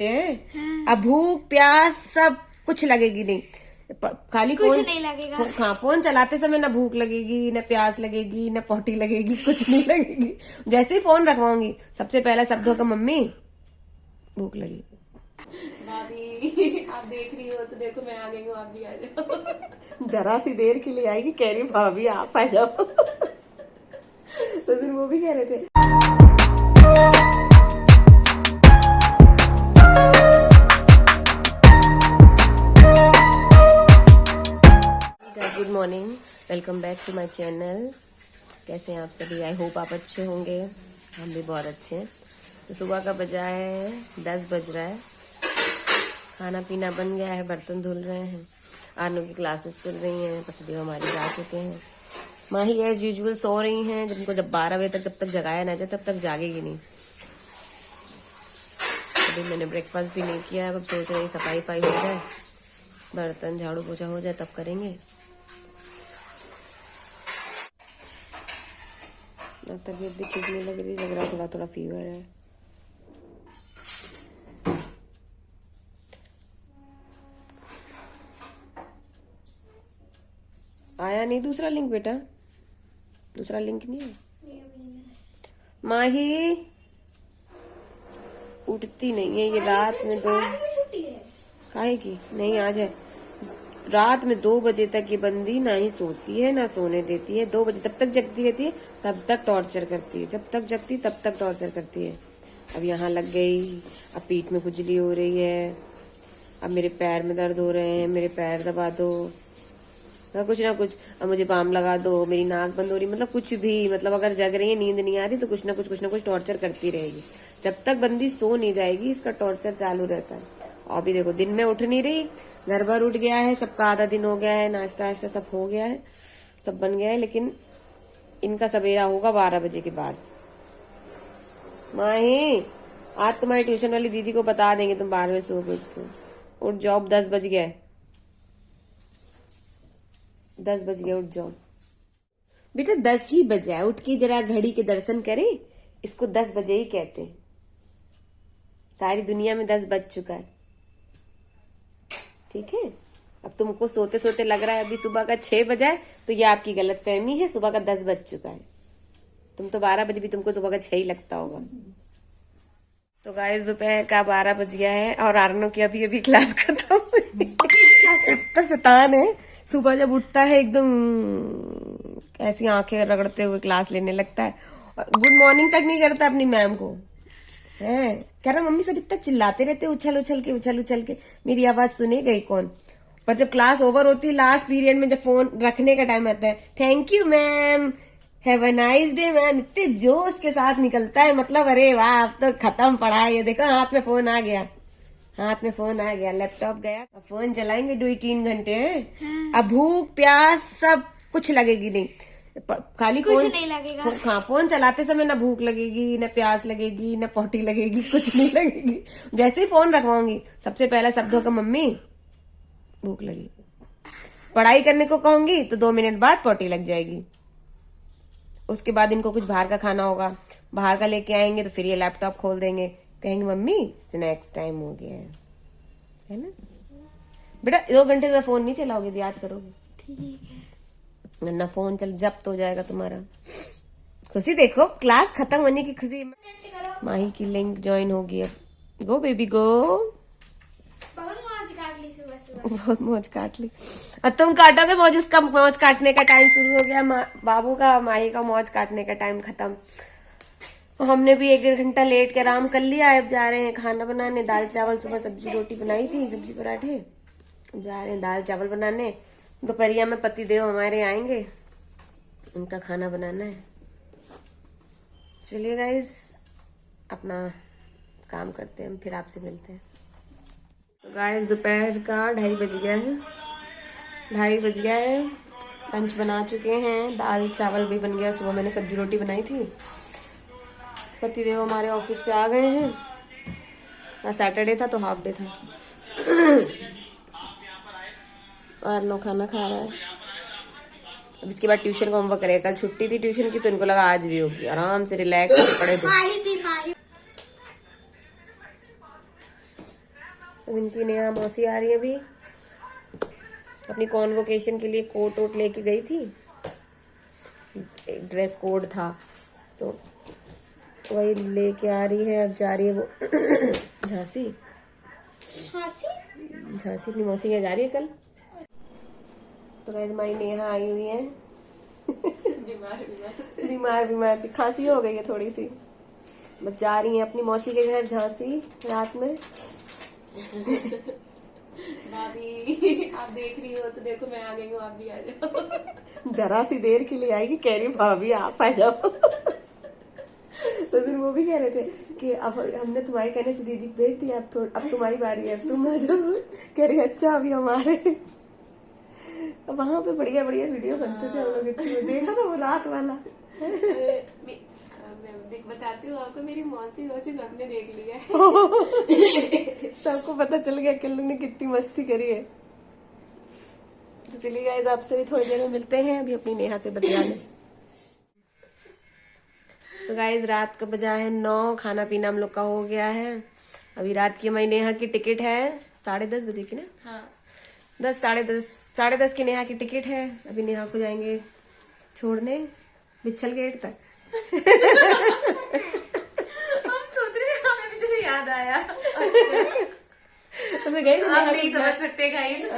अब भूख प्यास सब कुछ लगेगी नहीं, खाली फोन नहीं लगेगा। हाँ, फोन चलाते समय ना भूख लगेगी, ना प्यास लगेगी, ना पोटी लगेगी, कुछ नहीं लगेगी। जैसे ही फोन रखवाऊंगी सबसे पहला शब्द होगा मम्मी भूख लगी। भाभी आप देख रही हो तो देखो मैं आ गई हूँ, आप भी आ जाओ। जरा सी देर के लिए आएगी, कह रही भाभी आप आ जाओ। तो फिर वो भी कह रहे थे good morning, welcome back to my channel. कैसे हैं आप सभी? आई होप आप अच्छे होंगे, हम भी बहुत अच्छे हैं। तो सुबह का बजा है 10 बज रहा है, खाना पीना बन गया है, बर्तन धुल रहे हैं, आनू की क्लासेस चल रही हैं, पतिदेव हमारे जा चुके हैं। माही एज यूजुअल सो रही हैं, जिनको जब 12 बजे तक जब तक जगाया ना जाए तब तक जागेगी नहीं। अभी मैंने ब्रेकफास्ट भी नहीं किया है, अब सोच रही सफाई वफाई हो जाए, बर्तन झाड़ू पोछा हो जाए तब करेंगे। तबीयत भी ठीक नहीं लग रहा है, थोड़ा थोड़ा फीवर है। आया नहीं दूसरा लिंक बेटा, दूसरा लिंक नहीं है। माही उठती नहीं है ये रात में, दो काहे की नहीं आज है। रात में 2 बजे तक ये बंदी ना ही सोती है ना सोने देती है। 2 बजे तब तक जगती रहती है, तब तक टॉर्चर करती है, जब तक जगती तब तक टॉर्चर करती है। अब यहाँ लग गई, अब पीठ में खुजली हो रही है, अब मेरे पैर में दर्द हो रहे हैं, मेरे पैर दबा दो, कुछ ना कुछ, अब मुझे बाम लगा दो, मेरी नाक बंद हो रही, मतलब कुछ भी, मतलब अगर जग रही है, नींद नहीं आ रही तो कुछ ना कुछ टॉर्चर करती रहेगी। जब तक बंदी सो नहीं जाएगी इसका टॉर्चर चालू रहता है। और भी देखो, दिन में उठ नहीं रही, घर भर उठ गया है, सबका आधा दिन हो गया है, नाश्ता वाश्ता सब हो गया है, सब बन गया है, लेकिन इनका सवेरा होगा 12 बजे के बाद। माही आज तुम्हारी ट्यूशन वाली दीदी को बता देंगे तुम 12 बजे सो गए। उठ जाओ, 10 बज गया है, 10 बज गया, उठ जाओ बेटा, 10 ही बजा है, उठ के जरा घड़ी के दर्शन करें, इसको 10 बजे ही कहते हैं। सारी दुनिया में 10 बज चुका है, ठीक है। अब तुमको सोते सोते लग रहा है अभी सुबह का 6 बजा है, तो ये आपकी गलत फहमी है, सुबह का 10 बज चुका है। तुम तो 12 बजे भी तुमको सुबह का 6 ही लगता होगा। तो गाइस दोपहर का 12 बज गया है और आर्नो की अभी अभी क्लास खत्म हुई। इतना शैतान है, सुबह जब उठता है एकदम ऐसी आंखें रगड़ते हुए क्लास लेने लगता है, गुड मॉर्निंग तक नहीं करता अपनी मैम को। है कह रहा मम्मी सब इतना चिल्लाते रहते उछल उछल के मेरी आवाज सुनेगा ही कौन। पर जब क्लास ओवर होती है, लास्ट पीरियड में जब फोन रखने का टाइम आता है, thank you ma'am, have a nice day ma'am, इतने जोश के साथ निकलता है, मतलब अरे वाह अब तो खत्म पढ़ाई। ये देखो हाथ में फोन आ गया, हाथ में फोन आ गया, लैपटॉप गया, अब फोन चलाएंगे 2-3 घंटे हैं। अब भूख प्यास सब कुछ लगेगी नहीं, खाली कुछ फोन नहीं लगेगा। हाँ, फोन चलाते समय ना भूख लगेगी, ना प्यास लगेगी, ना पोटी लगेगी, कुछ नहीं लगेगी। जैसे ही फोन रखवाऊंगी सबसे पहला शब्द होगा मम्मी भूख लगी। पढ़ाई करने को कहूंगी तो 2 मिनट बाद पोटी लग जाएगी। उसके बाद इनको कुछ बाहर का खाना होगा, बाहर का लेके आएंगे तो फिर ये लैपटॉप खोल देंगे, कहेंगे मम्मी स्नैक्स टाइम हो गया है ना। बेटा 2 घंटे से फोन नहीं चलाओगे, याद करोगे, ठीक है वरना फोन चल जब्त हो जाएगा तुम्हारा। खुशी देखो, क्लास खत्म होने की खुशी। माही की लिंक ज्वाइन होगी अब। गो बेबी गो, बहुत मौज काट ली सुबह। बहुत मौज काट ली। अब तुम काटोगे मौज, उसका मौज काटने का टाइम शुरू हो गया, बाबू का माही का मौज काटने का टाइम खत्म। हमने भी 1-1.5 घंटा लेट के आराम कर लिया। अब जा रहे हैं खाना बनाने, दाल चावल, सुबह सब्जी रोटी बनाई थी, सब्जी पराठे, जा रहे हैं दाल चावल बनाने। दोपहरिया में पतिदेव हमारे आएंगे, उनका खाना बनाना है। चलिए गाइस अपना काम करते हैं, हम फिर आपसे मिलते हैं। तो गाइस दोपहर का 2:30 बज गया है, 2:30 बज गया है, लंच बना चुके हैं, दाल चावल भी बन गया, सुबह मैंने सब्जी रोटी बनाई थी। पतिदेव हमारे ऑफिस से आ गए हैं, आज सैटरडे था तो हाफ डे था। और नो खाना खा रहा है। अब इसके बाद ट्यूशन का होमवर्क करेगा, कल छुट्टी थी ट्यूशन की तो इनको लगा आज भी होगी, आराम से रिलैक्स पढ़े थे। तो इनकी नेहा मौसी आ रही है अभी, अपनी कॉन्वोकेशन के लिए कोट वोट लेके गई थी, एक ड्रेस कोड था तो वही लेके आ रही है। अब जा रही है वो झांसी अपनी मौसी के जा रही है कल। तो गाइस हमारी नेहा आई हुई है बीमार सी, खांसी हो गई है थोड़ी सी, बस जा रही है अपनी मौसी के घर झांसी रात में। भाभी आप देख रही हो तो देखो मैं आ गई हूँ, आप भी आ जाओ। जरा सी देर के लिए आएगी, कह रही भाभी आप आ जाओ। तो फिर वो भी कह रहे थे कि अब हमने तुम्हारे कहने से दीदी भेज दी, अब तुम्हारी बारी है, अब तुम आ जाओ। कह रही अच्छा अभी हमारे वहां पे बढ़िया बढ़िया वीडियो बनते थे हम लोग, देखा था वो रात वाला। मैं बताती हूँ आपको, मेरी मौसी सबने देख लिया है। सबको पता चल गया किल्लू ने कितनी मस्ती करी है। तो चलिए गाइस आपसे भी थोड़ी देर में मिलते हैं, अभी अपनी नेहा से बतिया लें। तो गाइस रात का बजा है 9, खाना पीना हम लोग का हो गया है। अभी रात की हमारी नेहा की टिकट है 10:30 बजे की ना, हाँ 10 साढ़े दस की नेहा की टिकट है। अभी नेहा को जाएंगे छोड़ने बिच्छल गेट तक। हम सोच रहे हैं, हमें मुझे याद आया। तो गए आप नहीं समझ सकते गाइस,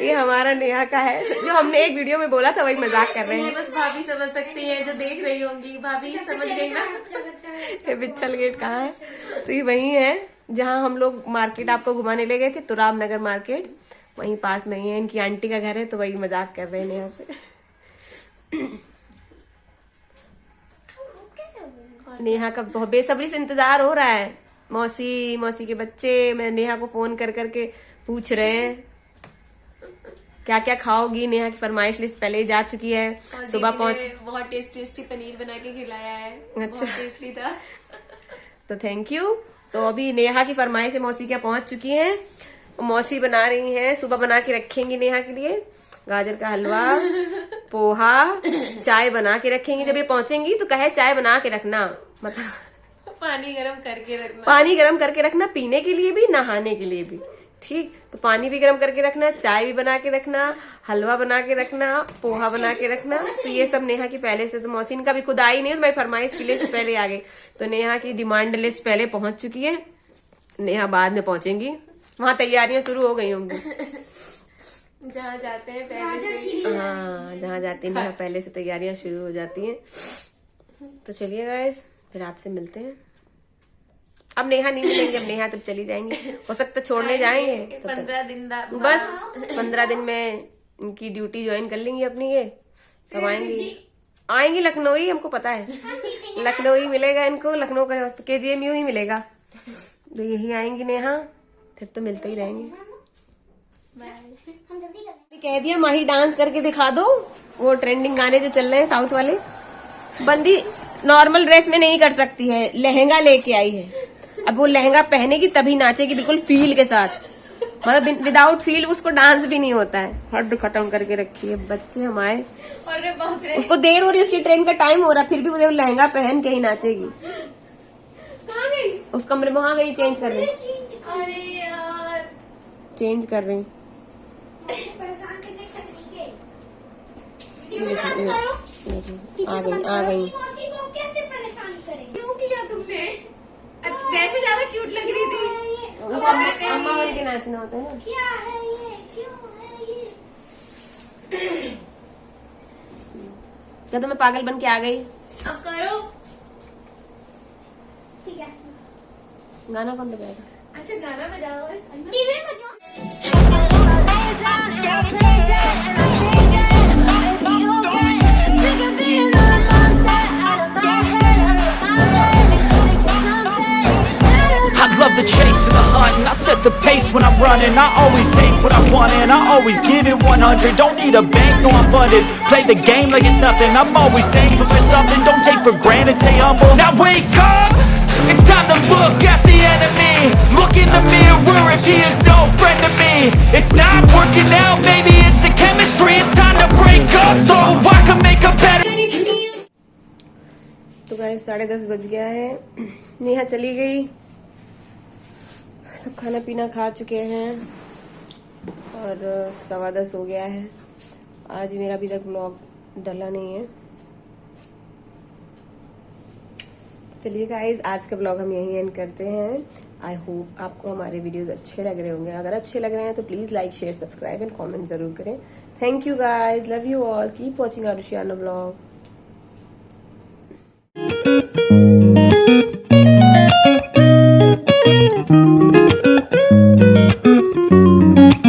ये हमारा नेहा का है, जो हमने एक वीडियो में बोला था वही मजाक कर रहे ये हैं। बस भाभी समझ सकती है, जो देख रही होंगी। भाभी समझ गई ना। ये बिच्छल गेट कहाँ है? तो ये वही है जहाँ हम लोग मार्केट आपको घुमाने ले गए थे, तुराब नगर मार्केट, वहीं पास में ही है। इनकी आंटी का घर है, तो वही मजाक कर रहे हैं नेहा से। नेहा का बहुत बेसब्री से इंतजार हो रहा है। मौसी के बच्चे मैं नेहा को फोन कर करके पूछ रहे हैं क्या क्या खाओगी। नेहा की फरमाइश लिस्ट पहले ही जा चुकी है। सुबह बहुत टेस्टी पनीर बना के खिलाया है। अच्छा, बहुत टेस्टी था। तो थैंक यू। तो अभी नेहा की फरमाइश मौसी क्या पहुंच चुकी है। मौसी बना रही हैं, सुबह बना के रखेंगी नेहा के लिए गाजर का हलवा, पोहा, चाय बना के रखेंगी। जब ये पहुंचेंगी तो कहे चाय बना के रखना, मतलब पानी गरम करके रखना। पानी गरम करके रखना, पीने के लिए भी नहाने के लिए भी। ठीक, तो पानी भी गरम करके रखना, चाय भी बना के रखना, हलवा बना के रखना, पोहा बना के रखना। तो ये सब नेहा की पहले से, तो मौसी इनका भी खुद आई नहीं, तो मैं फरमाइश की लिस्ट पहले आ गई। तो नेहा की डिमांड लिस्ट पहले पहुंच चुकी है, नेहा बाद में पहुंचेंगी। वहां तैयारियां शुरू हो गई होंगी। जहाँ जाते हैं पहले से, हाँ जहाँ जाती हैं पहले से तैयारियां शुरू हो जाती हैं। तो चलिए गाइस फिर आपसे मिलते हैं। अब नेहा नहीं मिलेंगे, अब नेहा तब चली जाएंगी, हो सकता छोड़ने जाएंगे तो 15 दिन बस 15 दिन में इनकी ड्यूटी ज्वाइन कर लेंगी अपनी, ये तब आएंगी लखनऊ ही, हमको पता है लखनऊ ही मिलेगा इनको, लखनऊ का KGMU ही मिलेगा। तो यही आएंगी नेहा, फिर तो मिलते ही रहेंगे। कह दिया माही डांस करके दिखा दो, वो ट्रेंडिंग गाने जो चल रहे हैं साउथ वाले। बंदी नॉर्मल ड्रेस में नहीं कर सकती है, लहंगा लेके आई है। अब वो लहंगा पहनेगी तभी नाचेगी, बिल्कुल फील के साथ, मतलब विदाउट फील उसको डांस भी नहीं होता है। हट खत्म करके रखी है बच्चे हमारे। अरे बाप रे, उसको देर हो रही है, उसकी ट्रेन का टाइम हो रहा है, फिर भी वो लहंगा पहन के ही नाचेगी। कहाँ गई? उस कमरे में वहां गई, चेंज कर रही, अरे यार चेंज कर रही। परेशान करने का तरीके। आ गई। मौसी को कैसे परेशान करें? क्यों किया तुमने? वैसे ज्यादा क्यूट लग रही थी। अम्मा वाले के नाचना होता है ना। क्या है ये? क्यों है ये? क्या तो मैं पागल बन के आ गई। अब करो। ठीक है। गाना कौन बजाएगा? अच्छा गाना बजाओ। टीवी में जो I love the chase and the hunt, and I set the pace when I'm running. I always take what I want and I always give it 100. Don't need a bank, no I'm funded. Play the game like it's nothing. I'm always thankful for something. Don't take for granted, stay humble. Now wake up, it's time to look at the enemy. Look in the mirror if he is no friend to me. It's not working out, maybe it's the chemistry. It's time to break up so I can make a better. तो guys 10:30 बज गया है, नेहा चली गई। सब खाना पीना खा चुके हैं और 10:15 हो गया है। आज मेरा अभी तक ब्लॉग डला नहीं है। चलिए गाइज, आज का ब्लॉग हम यहीं एंड करते हैं। आई होप आपको हमारे वीडियोस अच्छे लग रहे होंगे। अगर अच्छे लग रहे हैं तो please like, share, subscribe and comment जरूर करें। Thank you guys, love you all, keep watching Arushiyana blog.